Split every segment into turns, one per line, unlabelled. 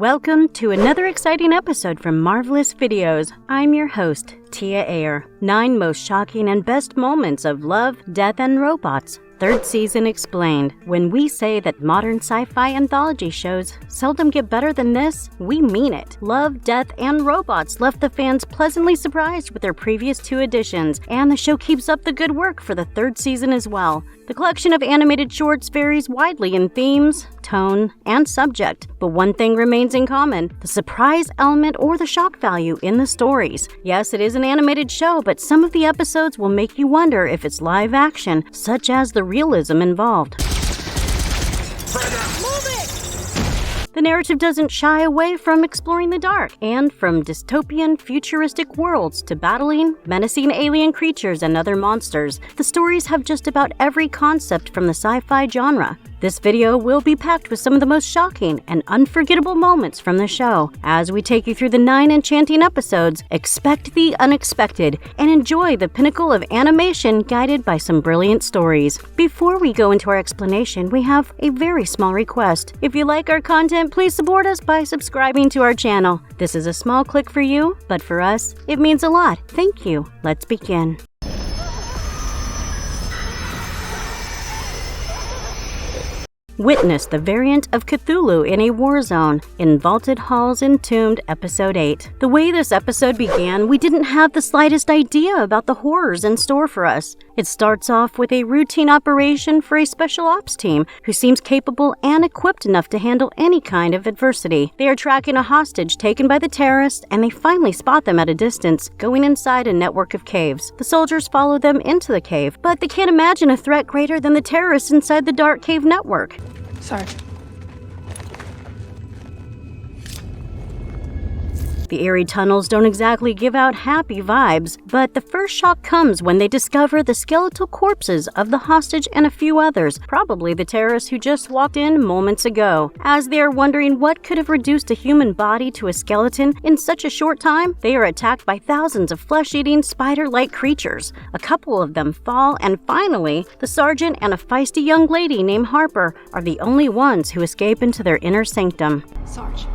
Welcome to another exciting episode from Marvelous Videos. I'm your host, Tia Ayer. 9 most shocking and best moments of love, death, and robots. 3rd season explained. When we say that modern sci-fi anthology shows seldom get better than this, we mean it. Love, Death, and Robots left the fans pleasantly surprised with their previous 2 editions, and the show keeps up the good work for the 3rd season as well. The collection of animated shorts varies widely in themes, tone, and subject, but one thing remains in common: the surprise element or the shock value in the stories. Yes, it is an animated show, but some of the episodes will make you wonder if it's live action, such as the realism involved. The narrative doesn't shy away from exploring the dark, and from dystopian, futuristic worlds to battling, menacing alien creatures and other monsters, the stories have just about every concept from the sci-fi genre. This video will be packed with some of the most shocking and unforgettable moments from the show. As we take you through the 9 enchanting episodes, expect the unexpected and enjoy the pinnacle of animation guided by some brilliant stories. Before we go into our explanation, we have a very small request. If you like our content, please support us by subscribing to our channel. This is a small click for you, but for us, it means a lot. Thank you. Let's begin. Witness the variant of Cthulhu in a war zone in Vaulted Halls Entombed Episode 8. The way this episode began, we didn't have the slightest idea about the horrors in store for us. It starts off with a routine operation for a special ops team who seems capable and equipped enough to handle any kind of adversity. They are tracking a hostage taken by the terrorists, and they finally spot them at a distance, going inside a network of caves. The soldiers follow them into the cave, but they can't imagine a threat greater than the terrorists inside the dark cave network.
Sarge.
The eerie tunnels don't exactly give out happy vibes, but the first shock comes when they discover the skeletal corpses of the hostage and a few others, probably the terrorists who just walked in moments ago. As they are wondering what could have reduced a human body to a skeleton in such a short time, they are attacked by thousands of flesh-eating, spider-like creatures. A couple of them fall, and finally, the sergeant and a feisty young lady named Harper are the only ones who escape into their inner sanctum.
Sarge.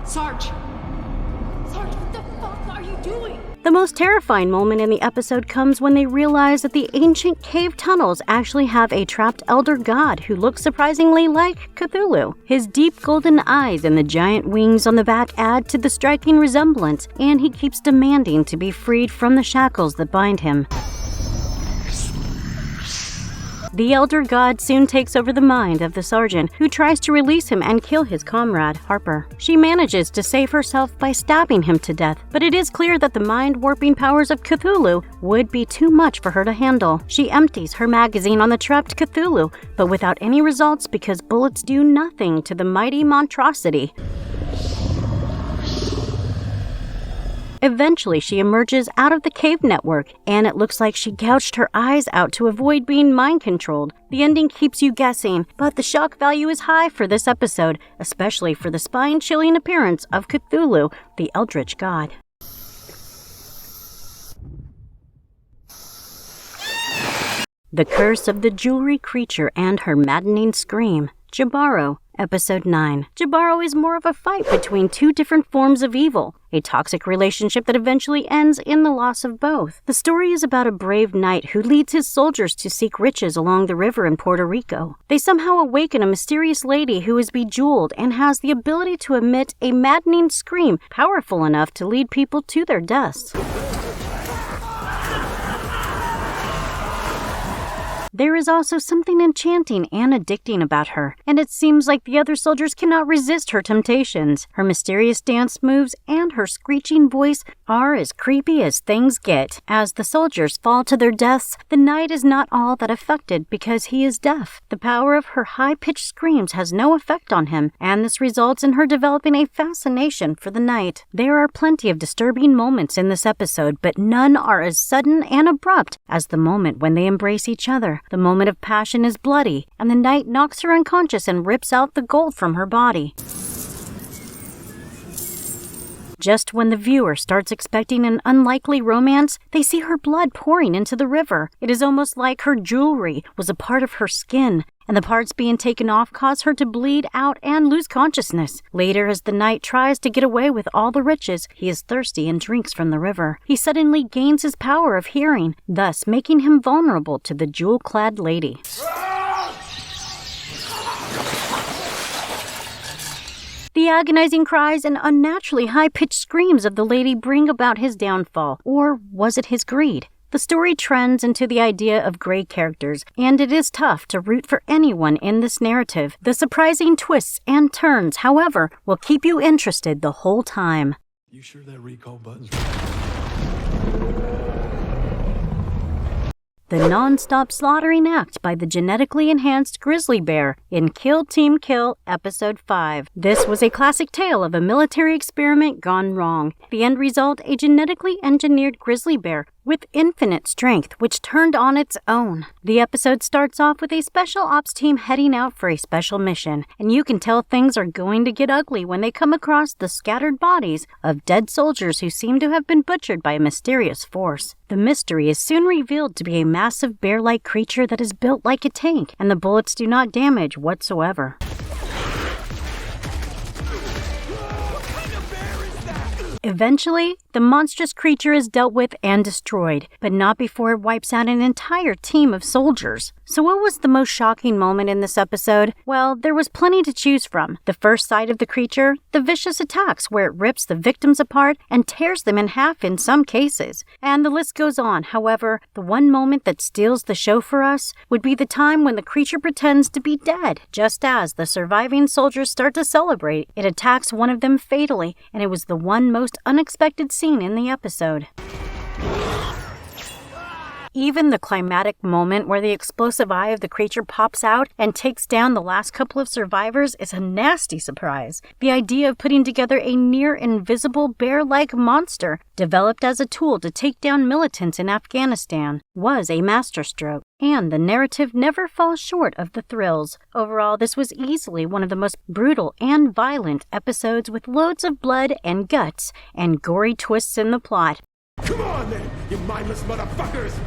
Sarge, what the fuck are you doing?
The most terrifying moment in the episode comes when they realize that the ancient cave tunnels actually have a trapped elder god who looks surprisingly like Cthulhu. His deep golden eyes and the giant wings on the back add to the striking resemblance, and he keeps demanding to be freed from the shackles that bind him. The elder god soon takes over the mind of the sergeant, who tries to release him and kill his comrade, Harper. She manages to save herself by stabbing him to death, but it is clear that the mind-warping powers of Cthulhu would be too much for her to handle. She empties her magazine on the trapped Cthulhu, but without any results because bullets do nothing to the mighty monstrosity. Eventually, she emerges out of the cave network, and it looks like she gouged her eyes out to avoid being mind-controlled. The ending keeps you guessing, but the shock value is high for this episode, especially for the spine-chilling appearance of Cthulhu, the eldritch god. The Curse of the Jewelry Creature and Her Maddening Scream. Jibaro, Episode 9. Jibaro is more of a fight between 2 different forms of evil, a toxic relationship that eventually ends in the loss of both. The story is about a brave knight who leads his soldiers to seek riches along the river in Puerto Rico. They somehow awaken a mysterious lady who is bejeweled and has the ability to emit a maddening scream powerful enough to lead people to their deaths. There is also something enchanting and addicting about her, and it seems like the other soldiers cannot resist her temptations. Her mysterious dance moves and her screeching voice are as creepy as things get. As the soldiers fall to their deaths, the knight is not all that affected because he is deaf. The power of her high-pitched screams has no effect on him, and this results in her developing a fascination for the knight. There are plenty of disturbing moments in this episode, but none are as sudden and abrupt as the moment when they embrace each other. The moment of passion is bloody, and the knight knocks her unconscious and rips out the gold from her body. Just when the viewer starts expecting an unlikely romance, they see her blood pouring into the river. It is almost like her jewelry was a part of her skin, and the parts being taken off cause her to bleed out and lose consciousness. Later, as the knight tries to get away with all the riches, he is thirsty and drinks from the river. He suddenly gains his power of hearing, thus making him vulnerable to the jewel-clad lady. The agonizing cries and unnaturally high-pitched screams of the lady bring about his downfall, or was it his greed? The story trends into the idea of gray characters, and it is tough to root for anyone in this narrative. The surprising twists and turns, however, will keep you interested the whole time.
You sure that recall button's
The non-stop slaughtering act by the genetically enhanced Grizzly Bear in Kill Team Kill Episode 5. This was a classic tale of a military experiment gone wrong. The end result, a genetically engineered grizzly bear with infinite strength, which turned on its own. The episode starts off with a special ops team heading out for a special mission, and you can tell things are going to get ugly when they come across the scattered bodies of dead soldiers who seem to have been butchered by a mysterious force. The mystery is soon revealed to be a massive bear-like creature that is built like a tank, and the bullets do not damage whatsoever. Eventually, the monstrous creature is dealt with and destroyed, but not before it wipes out an entire team of soldiers. So what was the most shocking moment in this episode? Well, there was plenty to choose from. The first sight of the creature, the vicious attacks where it rips the victims apart and tears them in half in some cases. And the list goes on. However, the one moment that steals the show for us would be the time when the creature pretends to be dead. Just as the surviving soldiers start to celebrate, it attacks one of them fatally, and it was the one most unexpected scene in the episode. Even the climatic moment where the explosive eye of the creature pops out and takes down the last couple of survivors is a nasty surprise. The idea of putting together a near-invisible bear-like monster developed as a tool to take down militants in Afghanistan was a masterstroke, and the narrative never falls short of the thrills. Overall, this was easily one of the most brutal and violent episodes with loads of blood and guts and gory twists in the plot.
Come on then, you mindless motherfuckers!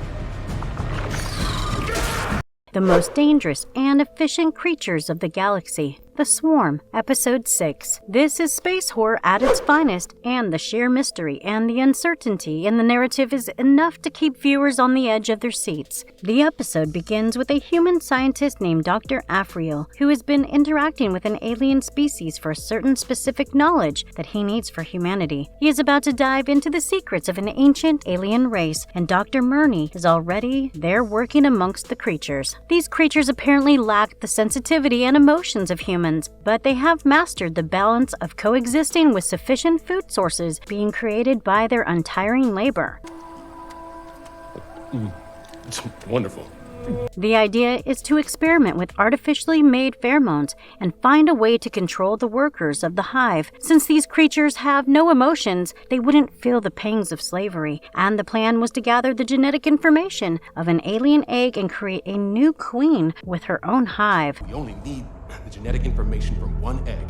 The most dangerous and efficient creatures of the galaxy. The Swarm, Episode 6. This is space horror at its finest, and the sheer mystery and the uncertainty in the narrative is enough to keep viewers on the edge of their seats. The episode begins with a human scientist named Dr. Afriel, who has been interacting with an alien species for a certain specific knowledge that he needs for humanity. He is about to dive into the secrets of an ancient alien race, and Dr. Murney is already there working amongst the creatures. These creatures apparently lack the sensitivity and emotions of humans, but they have mastered the balance of coexisting with sufficient food sources being created by their untiring labor.
It's wonderful.
The idea is to experiment with artificially made pheromones and find a way to control the workers of the hive. Since these creatures have no emotions, they wouldn't feel the pangs of slavery, and the plan was to gather the genetic information of an alien egg and create a new queen with her own hive.
We only need the genetic information from one egg.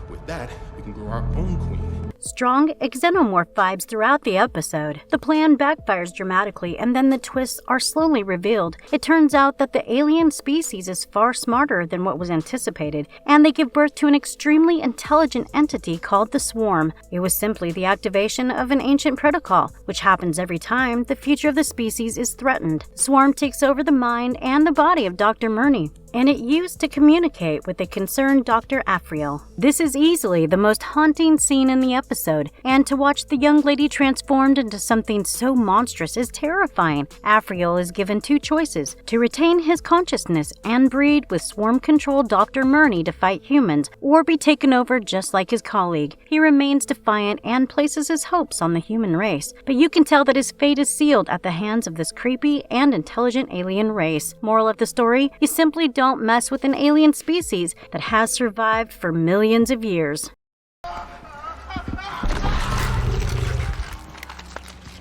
With that, we can grow our own queen.
Strong xenomorph vibes throughout the episode. The plan backfires dramatically, and then the twists are slowly revealed. It turns out that the alien species is far smarter than what was anticipated, and they give birth to an extremely intelligent entity called the Swarm. It was simply the activation of an ancient protocol, which happens every time the future of the species is threatened. Swarm takes over the mind and the body of Dr. Murney, and it used to communicate with the concerned Dr. Afriel. This is easily the most haunting scene in the episode, and to watch the young lady transformed into something so monstrous is terrifying. Afriel is given two choices: to retain his consciousness and breed with swarm-controlled Dr. Murney to fight humans, or be taken over just like his colleague. He remains defiant and places his hopes on the human race, but you can tell that his fate is sealed at the hands of this creepy and intelligent alien race. Moral of the story, you simply don't mess with an alien species that has survived for millions of years.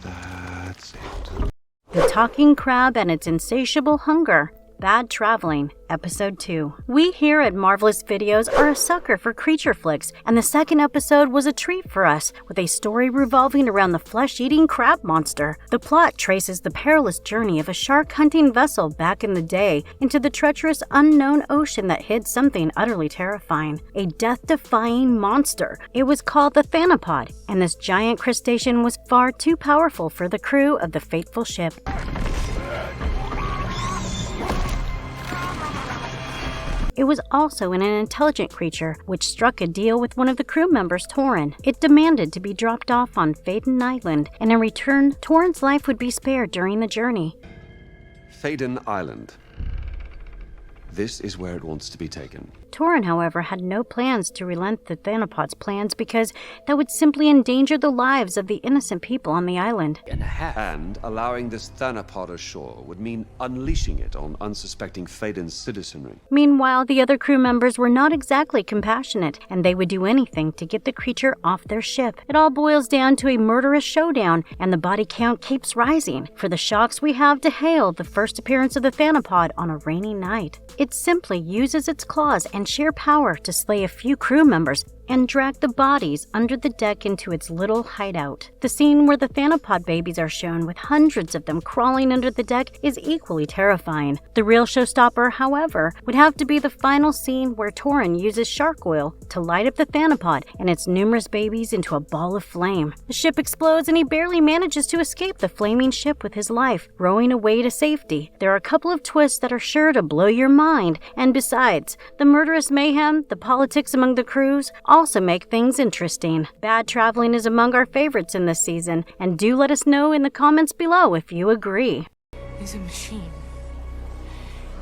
That's it.
The talking crab and its insatiable hunger. Bad Traveling, Episode 2. We here at Marvelous Videos are a sucker for creature flicks, and the second episode was a treat for us, with a story revolving around the flesh-eating crab monster. The plot traces the perilous journey of a shark-hunting vessel back in the day into the treacherous unknown ocean that hid something utterly terrifying, a death-defying monster. It was called the Thanapod, and this giant crustacean was far too powerful for the crew of the fateful ship. It was also an intelligent creature, which struck a deal with one of the crew members, Torin. It demanded to be dropped off on Faden Island, and in return, Torin's life would be spared during the journey.
Faden Island. This is where it wants to be taken.
Torin, however, had no plans to relent the Thanapod's plans because that would simply endanger the lives of the innocent people on the island.
And allowing this Thanapod ashore would mean unleashing it on unsuspecting Faden's citizenry.
Meanwhile, the other crew members were not exactly compassionate, and they would do anything to get the creature off their ship. It all boils down to a murderous showdown, and the body count keeps rising. For the shocks we have to hail the first appearance of the Thanapod on a rainy night. It simply uses its claws and sheer power to slay a few crew members and drag the bodies under the deck into its little hideout. The scene where the Thanapod babies are shown with hundreds of them crawling under the deck is equally terrifying. The real showstopper, however, would have to be the final scene where Torin uses shark oil to light up the Thanapod and its numerous babies into a ball of flame. The ship explodes and he barely manages to escape the flaming ship with his life, rowing away to safety. There are a couple of twists that are sure to blow your mind, and besides, the murderous mayhem, the politics among the crews, also make things interesting. Bad Traveling is among our favorites in this season, and do let us know in the comments below if you agree.
Is a machine.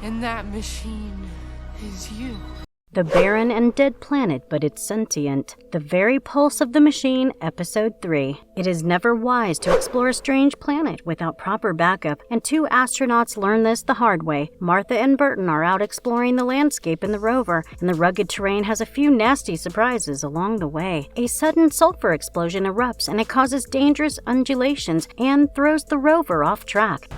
And that machine is you.
The Barren and Dead Planet, but it's sentient. The Very Pulse of the Machine, Episode 3. It is never wise to explore a strange planet without proper backup, and two astronauts learn this the hard way. Martha and Burton are out exploring the landscape in the rover, and the rugged terrain has a few nasty surprises along the way. A sudden sulfur explosion erupts, and it causes dangerous undulations and throws the rover off track.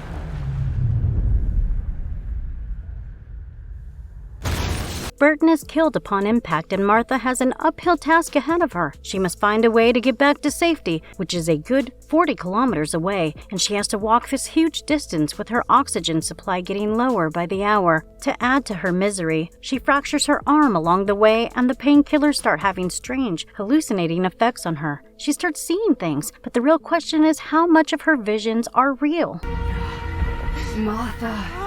Burton is killed upon impact, and Martha has an uphill task ahead of her. She must find a way to get back to safety, which is a good 40 kilometers away, and she has to walk this huge distance with her oxygen supply getting lower by the hour. To add to her misery, she fractures her arm along the way, and the painkillers start having strange, hallucinating effects on her. She starts seeing things, but the real question is how much of her visions are real.
Martha.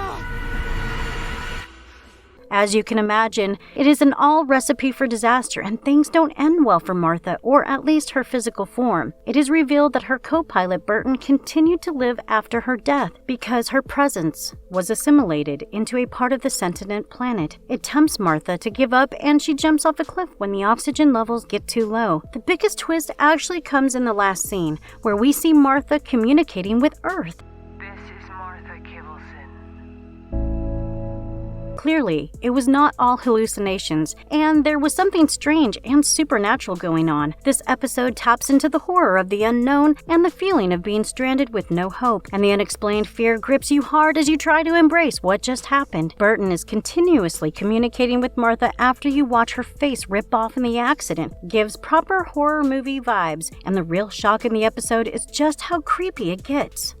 As you can imagine, it is an all recipe for disaster, and things don't end well for Martha, or at least her physical form. It is revealed that her co-pilot Burton continued to live after her death because her presence was assimilated into a part of the sentient planet. It tempts Martha to give up, and she jumps off a cliff when the oxygen levels get too low. The biggest twist actually comes in the last scene, where we see Martha communicating with Earth. Clearly, it was not all hallucinations, and there was something strange and supernatural going on. This episode taps into the horror of the unknown and the feeling of being stranded with no hope, and the unexplained fear grips you hard as you try to embrace what just happened. Burton is continuously communicating with Martha after you watch her face rip off in the accident. Gives proper horror movie vibes, and the real shock in the episode is just how creepy it gets.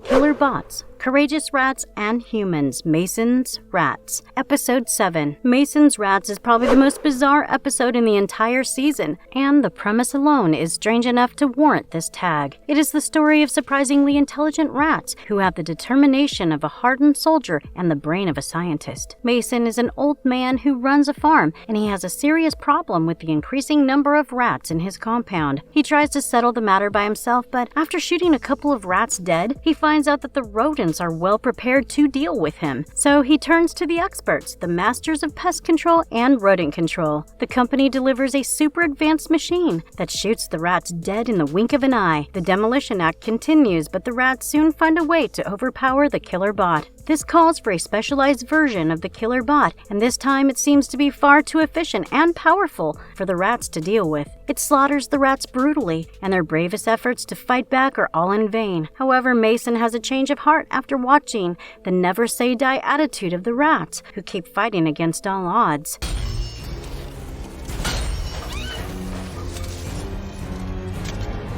Killer Bots, Courageous Rats and Humans, Mason's Rats. Episode 7. Mason's Rats is probably the most bizarre episode in the entire season, and the premise alone is strange enough to warrant this tag. It is the story of surprisingly intelligent rats who have the determination of a hardened soldier and the brain of a scientist. Mason is an old man who runs a farm, and he has a serious problem with the increasing number of rats in his compound. He tries to settle the matter by himself, but after shooting a couple of rats dead, he finds out that the rodents are well prepared to deal with him. So he turns to the experts, the masters of pest control and rodent control. The company delivers a super advanced machine that shoots the rats dead in the wink of an eye. The demolition act continues, but the rats soon find a way to overpower the killer bot. This calls for a specialized version of the killer bot, and this time it seems to be far too efficient and powerful for the rats to deal with. It slaughters the rats brutally, and their bravest efforts to fight back are all in vain. However, Mason has a change of heart after watching the never-say-die attitude of the rats, who keep fighting against all odds.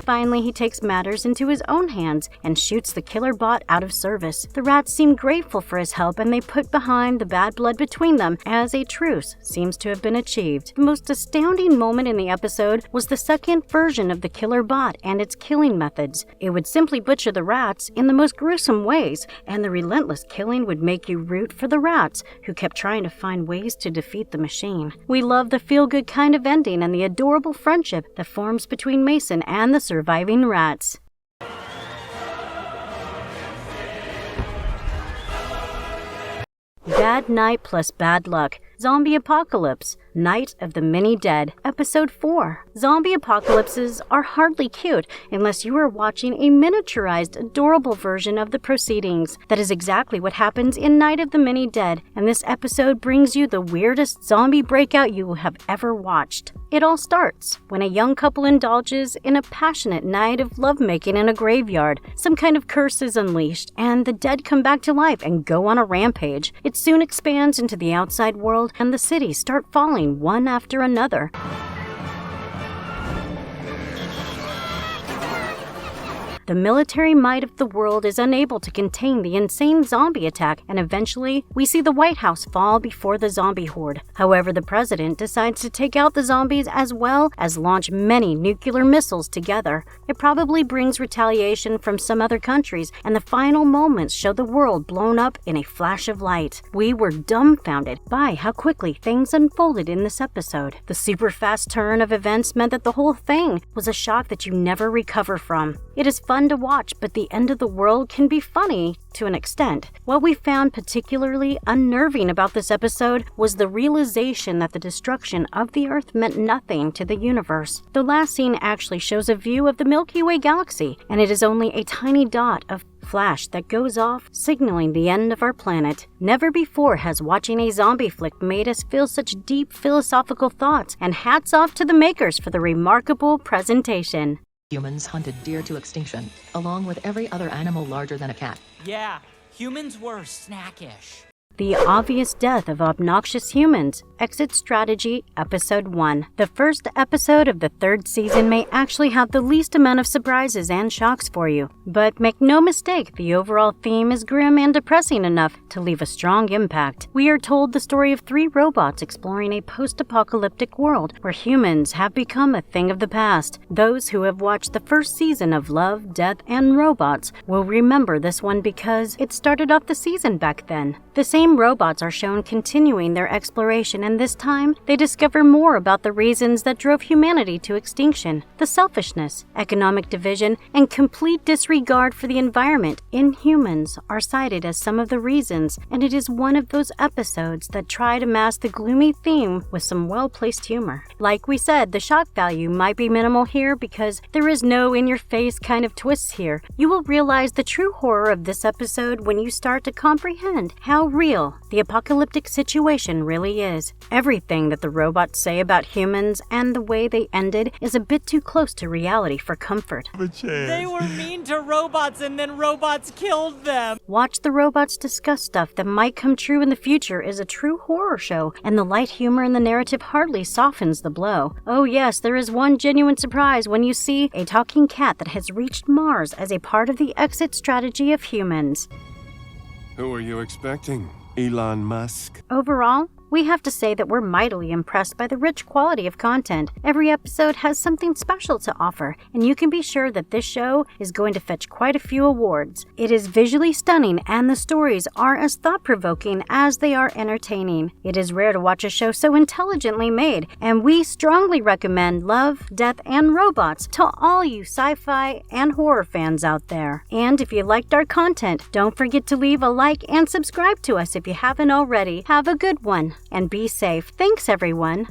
Finally, he takes matters into his own hands and shoots the killer bot out of service. The rats seem grateful for his help, and they put behind the bad blood between them as a truce seems to have been achieved. The most astounding moment in the episode was the second version of the killer bot and its killing methods. It would simply butcher the rats in the most gruesome ways, and the relentless killing would make you root for the rats, who kept trying to find ways to defeat the machine. We love the feel-good kind of ending and the adorable friendship that forms between Mason and the surviving rats. Bad Night plus Bad Luck. Zombie Apocalypse. Night of the Many Dead, Episode 4. Zombie apocalypses are hardly cute unless you are watching a miniaturized, adorable version of the proceedings. That is exactly what happens in Night of the Many Dead, and this episode brings you the weirdest zombie breakout you have ever watched. It all starts when a young couple indulges in a passionate night of lovemaking in a graveyard. Some kind of curse is unleashed, and the dead come back to life and go on a rampage. It soon expands into the outside world, and the cities start falling one after another. The military might of the world is unable to contain the insane zombie attack, and eventually, we see the White House fall before the zombie horde. However, the president decides to take out the zombies as well as launch many nuclear missiles together. It probably brings retaliation from some other countries, and the final moments show the world blown up in a flash of light. We were dumbfounded by how quickly things unfolded in this episode. The super fast turn of events meant that the whole thing was a shock that you never recover from. It is fun to watch, but the end of the world can be funny to an extent. What we found particularly unnerving about this episode was the realization that the destruction of the Earth meant nothing to the universe. The last scene actually shows a view of the Milky Way galaxy, and it is only a tiny dot of flash that goes off, signaling the end of our planet. Never before has watching a zombie flick made us feel such deep philosophical thoughts, and hats off to the makers for the remarkable presentation.
Humans hunted deer to extinction, along with every other animal larger than a cat.
Yeah, humans were snackish.
The Obvious Death of Obnoxious Humans, Exit Strategy, Episode 1. The first episode of the third season may actually have the least amount of surprises and shocks for you. But make no mistake, the overall theme is grim and depressing enough to leave a strong impact. We are told the story of 3 robots exploring a post-apocalyptic world where humans have become a thing of the past. Those who have watched the first season of Love, Death, and Robots will remember this one because it started off the season back then. The same robots are shown continuing their exploration, and this time they discover more about the reasons that drove humanity to extinction. The selfishness, economic division, and complete disregard for the environment in humans are cited as some of the reasons, and it is one of those episodes that try to mask the gloomy theme with some well-placed humor. Like we said, the shock value might be minimal here because there is no in-your-face kind of twists here. You will realize the true horror of this episode when you start to comprehend how real the apocalyptic situation really is. Everything that the robots say about humans and the way they ended is a bit too close to reality for comfort.
They were mean to robots and then robots killed them.
Watch the robots discuss stuff that might come true in the future is a true horror show, and the light humor in the narrative hardly softens the blow. Oh yes, there is one genuine surprise when you see a talking cat that has reached Mars as a part of the exit strategy of humans.
Who are you expecting? Elon Musk?
Overall, we have to say that we're mightily impressed by the rich quality of content. Every episode has something special to offer, and you can be sure that this show is going to fetch quite a few awards. It is visually stunning, and the stories are as thought-provoking as they are entertaining. It is rare to watch a show so intelligently made, and we strongly recommend Love, Death, and Robots to all you sci-fi and horror fans out there. And if you liked our content, don't forget to leave a like and subscribe to us if you haven't already. Have a good one. And be safe. Thanks, everyone.